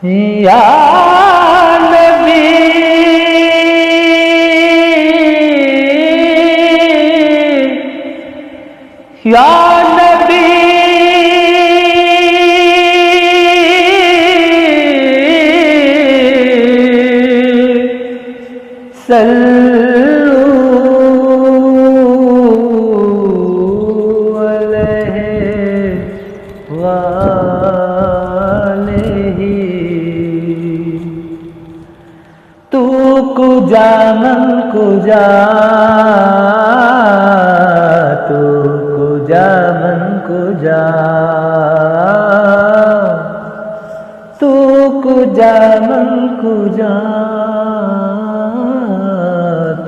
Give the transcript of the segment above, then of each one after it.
یا نبی یا نبی صلو علیہ وآلہ تو کجا من کجا تو کجا من کجا تو کجا من کجا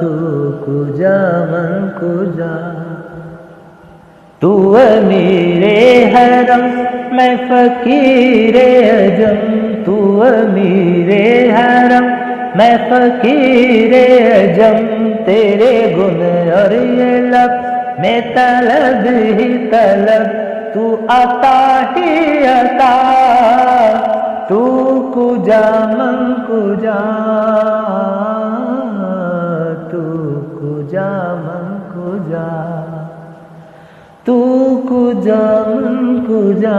تو کجا من کجا تو امیر حرم میں فقیر عجم تو امیر حرم میں فقیر عجم تیرے گن اور یہ لب میں طلب ہی طلب تو عطا ہی عطا تو کجا من کجا تو کجا من کجا تو کجا من کجا